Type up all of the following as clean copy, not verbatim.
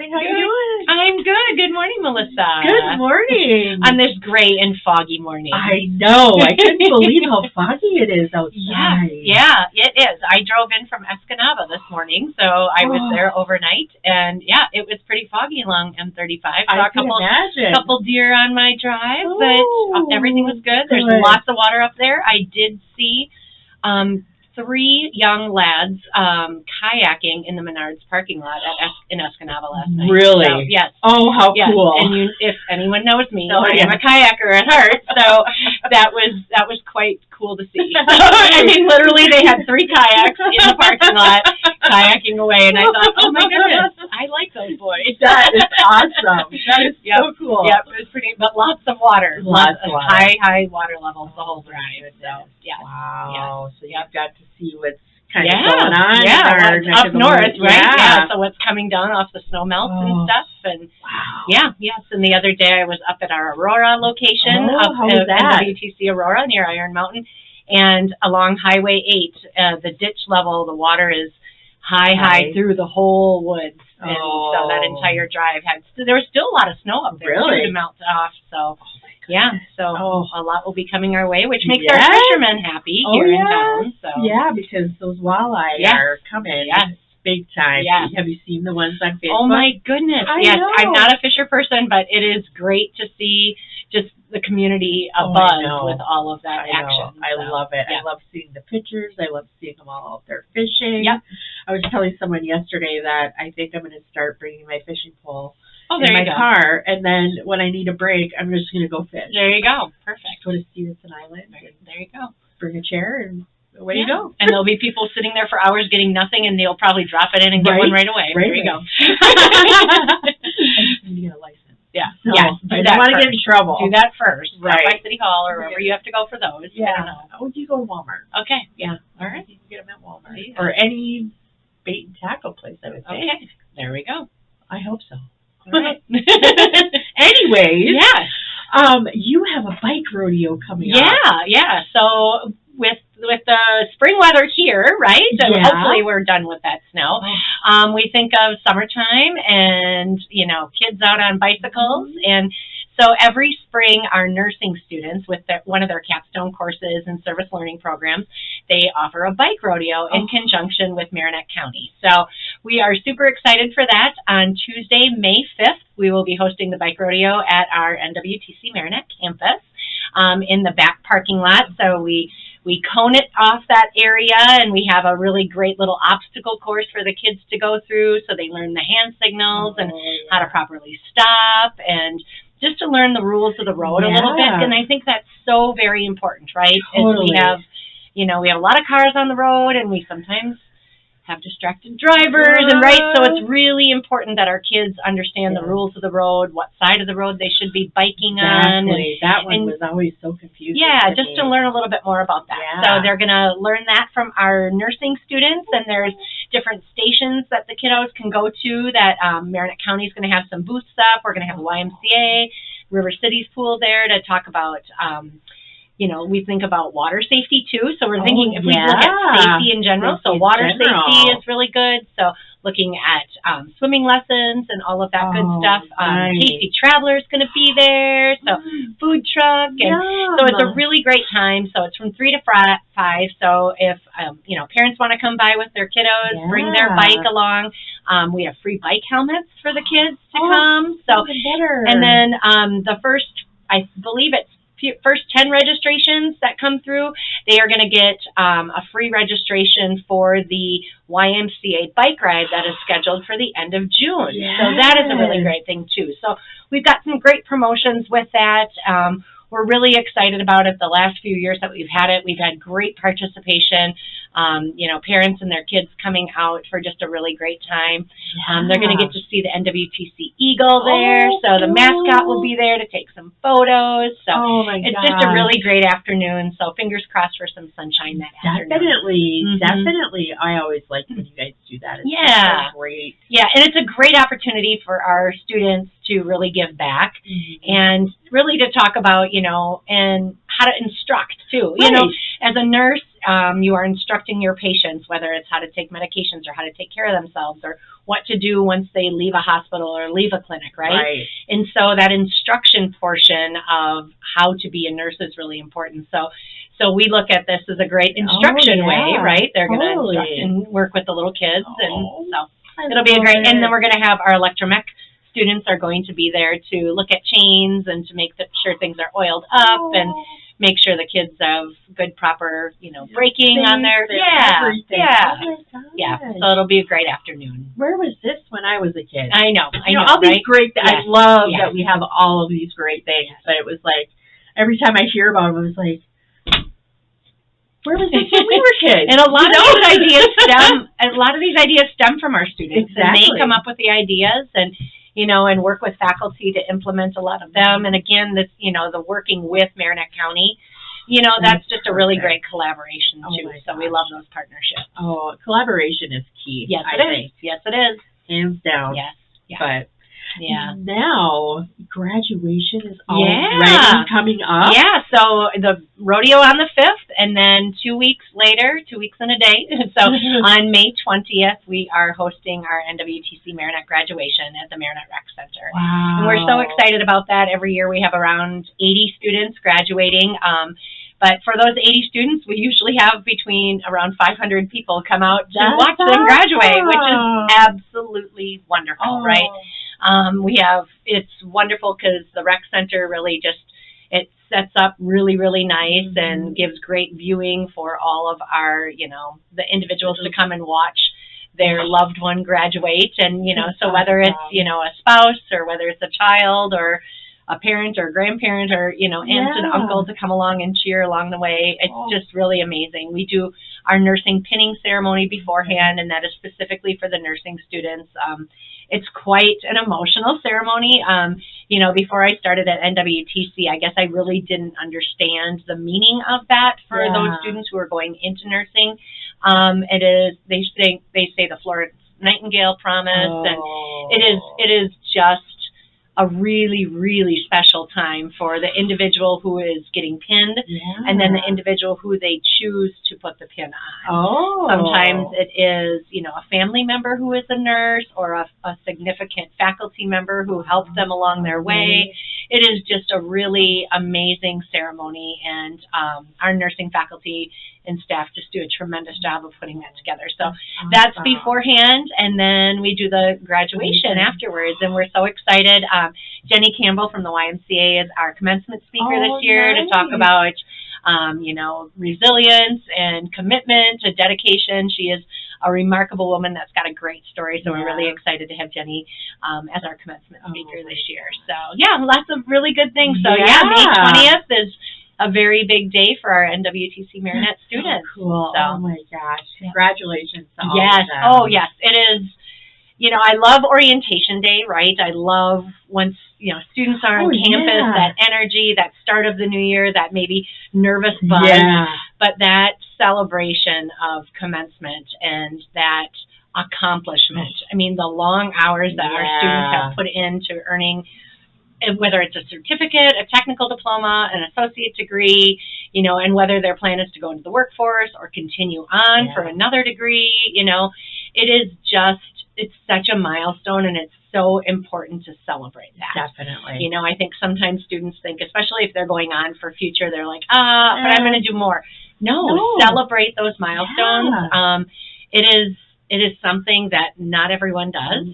morning. How you doing? I'm good. Good morning, Melissa. Good morning. On this gray and foggy morning. I know. I couldn't believe how foggy it is outside. Yeah, it is. I drove in from Escanaba this morning, so I was there overnight, and yeah, it was pretty foggy along M35. Saw I can imagine. A couple deer on my drive, but everything was good. There's lots of water up there. I did see 3 young lads kayaking in the Menards parking lot in Escanaba last night. Really? So, yes. Oh, how cool! And if anyone knows me, I am a kayaker at heart, so that was quite cool to see. I mean, literally, they had 3 kayaks in the parking lot kayaking away, and I thought, oh my goodness, I like those boys. That is awesome. That is so cool. Yep, it was pretty, but lots of water. Lots of water. High water levels the whole drive. So yeah. Wow. Yeah. So you've got to see what's kind of going on. Yeah, up north, right? Yeah. So what's coming down off the snow melts and stuff, and yes. And the other day I was up at our Aurora location, up at Nwtc Aurora near Iron Mountain, and along Highway 8, the ditch level, the water is high through the whole woods, and so that entire drive there was still a lot of snow up there to melt off. So. Yeah, so a lot will be coming our way, which makes our fishermen happy here in town. So. Yeah, because those walleye are coming big time. Yes. Have you seen the ones on Facebook? Oh, my goodness. I know. I'm not a fisher person, but it is great to see just the community abuzz with all of that action. I love it. Yeah. I love seeing the pictures. I love seeing them all out there fishing. Yep. I was telling someone yesterday that I think I'm going to start bringing my fishing pole in there my you go. car, and then when I need a break, I'm just going to go fish. There you go. Perfect. Go to Stevenson Island. There you go. Bring a chair and away you go. And there'll be people sitting there for hours getting nothing, and they'll probably drop it in and get one right away. There you go. I just need to get a license. Yeah. So, I don't want to get in trouble. Do that first. Right. Stop by City Hall or wherever you have to go for those. Yeah. I don't know. Would you go to Walmart? Okay. Yeah. All right. You can get them at Walmart. Yeah. Or any bait and tackle place, I would think. Okay. There we go. I hope so. All right. Anyways. Yeah. You have a bike rodeo coming up. Yeah. So with the spring weather here, right? And hopefully we're done with that snow. We think of summertime and, kids out on bicycles. And so every spring, our nursing students, with one of their capstone courses and service learning programs, they offer a bike rodeo in conjunction with Marinette County. So we are super excited for that. On Tuesday, May 5th, we will be hosting the bike rodeo at our NWTC Marinette campus in the back parking lot. So we cone it off that area, and we have a really great little obstacle course for the kids to go through, so they learn the hand signals and how to properly stop, and just to learn the rules of the road a little bit. And I think that's so very important, right? Totally. We have, we have a lot of cars on the road, and we sometimes have distracted drivers, and so it's really important that our kids understand the rules of the road, what side of the road they should be biking on. And that one was always so confusing. Yeah, just to learn a little bit more about that. Yeah. So they're going to learn that from our nursing students, and there's different stations that the kiddos can go to that Marinette County is going to have some booths up. We're going to have the YMCA, River City's pool there to talk about we think about water safety too. So we're thinking if we look at safety in general, water safety is really good. So looking at swimming lessons and all of that good stuff. Tasty Traveler is going to be there. So food truck. And so it's a really great time. So it's from 3 to 5. So if, parents want to come by with their kiddos, bring their bike along. We have free bike helmets for the kids to come. So, and then the first, I believe it's first 10 registrations that come through, they are going to get a free registration for the YMCA bike ride that is scheduled for the end of June. So that is a really great thing too. So we've got some great promotions with that. We're really excited about it. The last few years that we've had it, we've had great participation. Parents and their kids coming out for just a really great time. They're going to get to see the NWTC Eagle there. So the mascot will be there to take some photos. So it's just a really great afternoon. So fingers crossed for some sunshine that afternoon. Definitely. I always like when you guys do that. It's so great. Yeah, and it's a great opportunity for our students to really give back and really to talk about, and how to instruct too. You know, as a nurse, you are instructing your patients, whether it's how to take medications or how to take care of themselves or what to do once they leave a hospital or leave a clinic, right? And so that instruction portion of how to be a nurse is really important. So we look at this as a great instruction way, right? They're going to instruct and work with the little kids, and so it'll be a great. And then we're going to have our electromech students are going to be there to look at chains and to make sure things are oiled up and make sure the kids have good, proper, braking on their, So it'll be a great afternoon. Where was this when I was a kid? I know, all these great, I love that we have all of these great things, but it was like, every time I hear about them, I was like, where was this when we were kids? And a lot of these ideas stem from our students. And they come up with the ideas and work with faculty to implement a lot of them. And again, this, the working with Marinette County, that's just a really great collaboration too. So we love those partnerships. Oh, collaboration is key. Yes, it is. Yes, it is. Hands down. Yes. Yeah. But now graduation is already coming up. Yeah, so the rodeo on the 5th, and then 2 weeks later, 2 weeks and a day. So on May 20th, we are hosting our NWTC Marinette graduation at the Marinette Rec Center. Wow. And we're so excited about that. Every year we have around 80 students graduating. But for those 80 students, we usually have between around 500 people come out to watch them graduate, which is absolutely wonderful, right? It's wonderful because the rec center really it sets up really, really nice and gives great viewing for all of our, the individuals to come and watch their loved one graduate. And, so whether it's, a spouse or whether it's a child or a parent or grandparent or, aunt and uncle to come along and cheer along the way. It's just really amazing. We do our nursing pinning ceremony beforehand, and that is specifically for the nursing students. It's quite an emotional ceremony. Before I started at NWTC, I guess I really didn't understand the meaning of that for those students who are going into nursing. It is, they say the Florence Nightingale promise, and it is just a really, really special time for the individual who is getting pinned and then the individual who they choose to put the pin on. Sometimes it is, a family member who is a nurse or a significant faculty member who helped them along their way. It is just a really amazing ceremony, and our nursing faculty and staff just do a tremendous job of putting that together. So that's beforehand, and then we do the graduation afterwards, and we're so excited. Jenny Campbell from the YMCA is our commencement speaker this year to talk about, resilience and commitment to dedication. She is a remarkable woman that's got a great story, so we're really excited to have Jenny as our commencement speaker this year. So, lots of really good things. So, May 20th is a very big day for our NWTC Marinette students. So cool. So, oh, my gosh. Congratulations to all of them. Oh, yes. It is. I love orientation day, right? I love once, students are on campus, that energy, that start of the new year, that maybe nervous buzz, but that celebration of commencement and that accomplishment. I mean, the long hours that our students have put into earning, whether it's a certificate, a technical diploma, an associate degree, and whether their plan is to go into the workforce or continue on for another degree, it is just, it's such a milestone, and it's so important to celebrate that. Definitely. I think sometimes students think, especially if they're going on for future, they're like, but I'm going to do more. No, celebrate those milestones. It is something that not everyone does.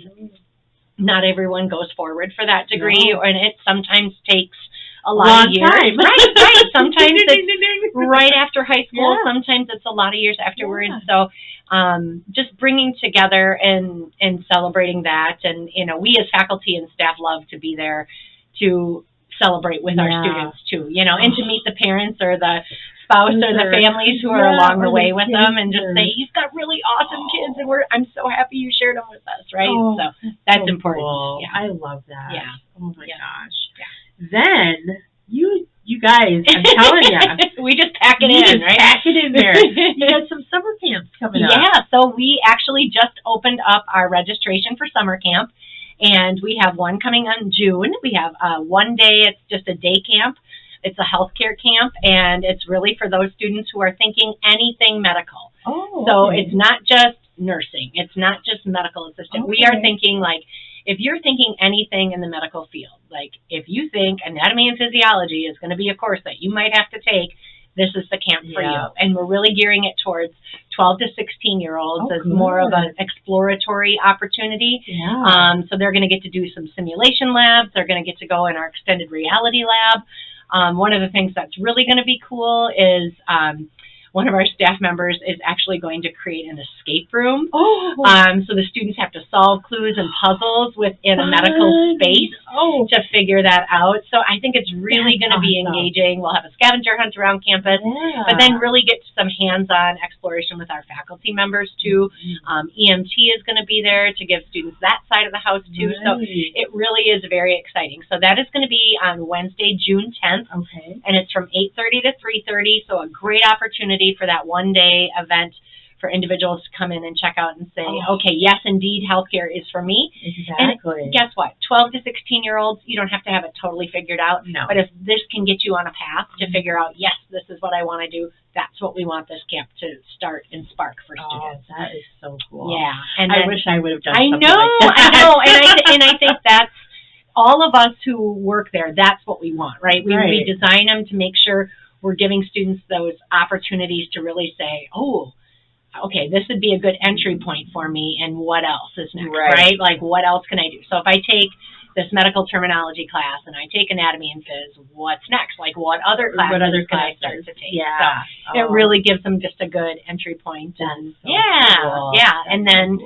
Not everyone goes forward for that degree, and it sometimes takes a lot of years. Time. Right. Sometimes it's right after high school. Sometimes it's a lot of years afterwards. So just bringing together and celebrating that. And, we as faculty and staff love to be there to celebrate with our students too, and to meet the parents or the spouse or the families who are along the way with them, and just say, you've got really awesome kids, and I'm so happy you shared them with us, right? So that's important. Cool. Yeah. I love that. Yeah. Oh my gosh. Yeah. Then you guys, I'm telling you, we just pack it in, right? Pack it in there. You got some summer camps coming up. Yeah. So we actually just opened up our registration for summer camp, and we have one coming on June. We have one day. It's just a day camp. It's a healthcare camp, and it's really for those students who are thinking anything medical. Oh, So okay. it's not just nursing. It's not just medical assistant. Okay. We are thinking, like, if you're thinking anything in the medical field, like if you think anatomy and physiology is going to be a course that you might have to take, this is the camp for you. And we're really gearing it towards 12 to 16-year-olds as more of an exploratory opportunity. Yeah. So they're going to get to do some simulation labs. They're going to get to go in our extended reality lab. One of the things that's really going to be cool is one of our staff members is actually going to create an escape room. So the students have to solve clues and puzzles within a medical space to figure that out. So I think it's really going to be engaging. We'll have a scavenger hunt around campus, but then really get some hands-on exploration with our faculty members too. EMT is going to be there to give students that side of the house too. So it really is very exciting. So that is going to be on Wednesday, June 10th. And it's from 8:30 to 3:30. So a great opportunity for that one-day event for individuals to come in and check out and say, okay, yes, indeed, healthcare is for me. Exactly. And guess what? 12 to 16-year-olds, you don't have to have it totally figured out. No. But if this can get you on a path to figure out, yes, this is what I want to do, that's what we want this camp to start and spark for students. That is so cool. Yeah. And I then, wish I would have done I something know, like that. I know. And I think that's, all of us who work there, that's what we want, right? We design them to make sure we're giving students those opportunities to really say, oh, okay, this would be a good entry point for me, and what else is next, right? Like, what else can I do? So if I take this medical terminology class and I take anatomy and phys, what's next? Like, what other classes can I start to take? So it really gives them just a good entry point. And cool. And then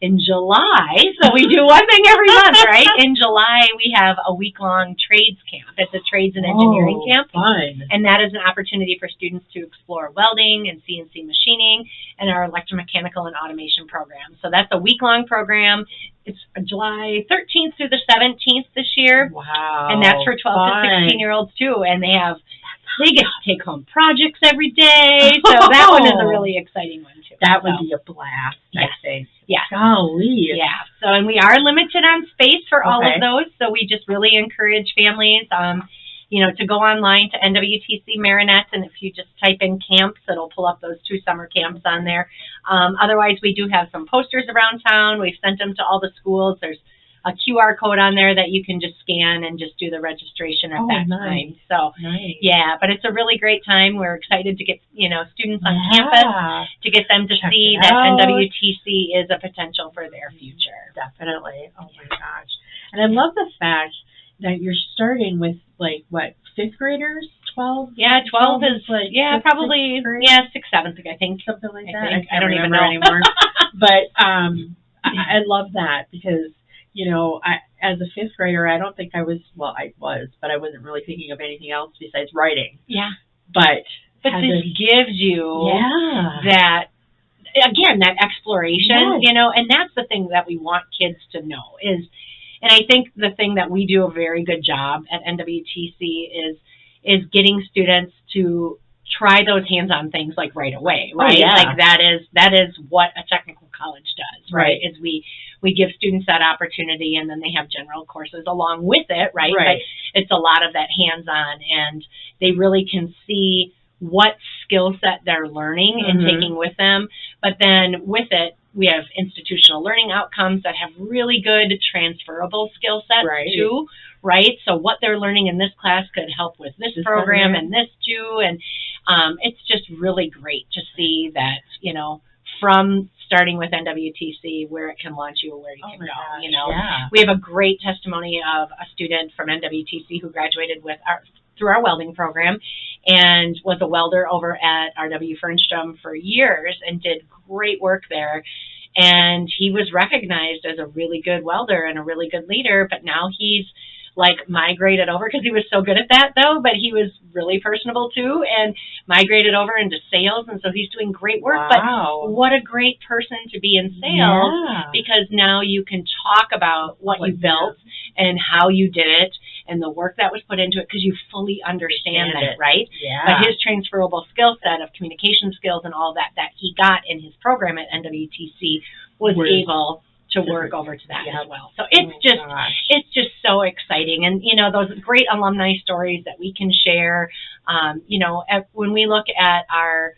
in July, so we do one thing every month, right? In July, we have a week-long trades camp. It's a trades and engineering camp. Fun. And that is an opportunity for students to explore welding and CNC machining and our electromechanical and automation program. So that's a week-long program. It's July 13th through the 17th this year. Wow. And that's for 12 to 16-year-olds, too. And they get to take home projects every day. So that one is a really exciting one, too. That would be a blast, I think. Yeah. Golly. Yeah. So, and we are limited on space for all of those. So we just really encourage families, to go online to NWTC Marinette, and if you just type in camps, it'll pull up those 2 summer camps on there. Otherwise, we do have some posters around town. We've sent them to all the schools. There's a QR code on there that you can just scan and just do the registration at that time. So, but it's a really great time. We're excited to get, students on campus, to get them to see that NWTC is a potential for their future. Definitely. Oh my gosh. And I love the fact that you're starting with, like, what, 5th graders? 12? Yeah, 12 is, like, probably, 6th, 7th, I think. Something like that. I don't even know anymore. But I love that because, as a 5th grader, I don't think I was, but I wasn't really thinking of anything else besides writing. Yeah. But this gives you that, again, that exploration, and that's the thing that we want kids to know is, and I think the thing that we do a very good job at NWTC is getting students to try those hands-on things like right away, right? Like that is what a technical college does, right? Is we give students that opportunity, and then they have general courses along with it, right? But it's a lot of that hands-on, and they really can see what skill set they're learning and taking with them. But then with it, we have institutional learning outcomes that have really good transferable skill sets too, right? So what they're learning in this class could help with this program and this too. And it's just really great to see that, from starting with NWTC, where it can launch you, where you can go. We have a great testimony of a student from NWTC who graduated through our welding program and was a welder over at RW Fernstrom for years and did great work there. And he was recognized as a really good welder and a really good leader, but now he's migrated over, because he was so good at that though, but he was really personable too, and migrated over into sales, and so he's doing great work. But what a great person to be in sales, because now you can talk about what you built and how you did it and the work that was put into it, because you fully understand that, right? But his transferable skill set of communication skills and all that he got in his program at NWTC was able to work over to that as well. So it's just so exciting. exciting. And, you know, those great alumni stories that we can share. You know, when we look at our,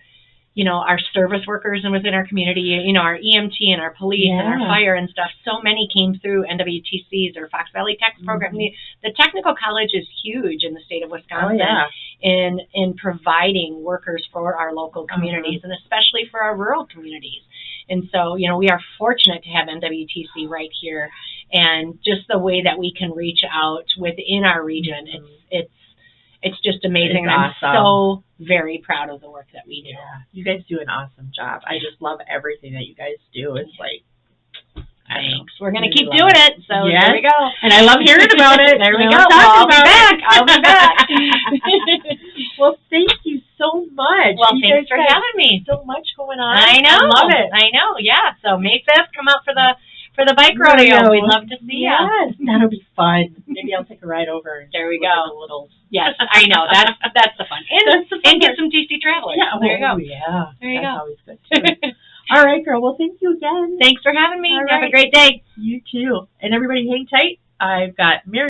you know, our service workers and within our community, you know, our EMT and our police and our fire and stuff, so many came through NWTC's or Fox Valley Tech program. The technical college is huge in the state of Wisconsin in providing workers for our local communities and especially for our rural communities. And so, you know, we are fortunate to have NWTC right here, and just the way that we can reach out within our region, it's just amazing. It's I'm awesome. so very proud of the work that we do. Yeah, you guys do an awesome job. I just love everything that you guys do. It's like, thanks. We're going to keep doing it. So there we go. And I love hearing about it. There we I go. love talking I'll be about back. it. I'll be back. Well, thank you so much. Well, you thanks for guys having me. So much going on. I know. I love it. I know. Yeah. So May 5th, come out for the bike rodeo. We'd love to see you. Yes, that'll be fun. Maybe I'll take a ride over. And there we go. go. A little. Yes, I know. That's the fun. And get some tasty travelers. Yeah. There you go. Yeah. There you That's go. always good too. All right, girl. Well, thank you again. Thanks for having me. All Have right. a great day. You too. And everybody, hang tight. I've got Mary.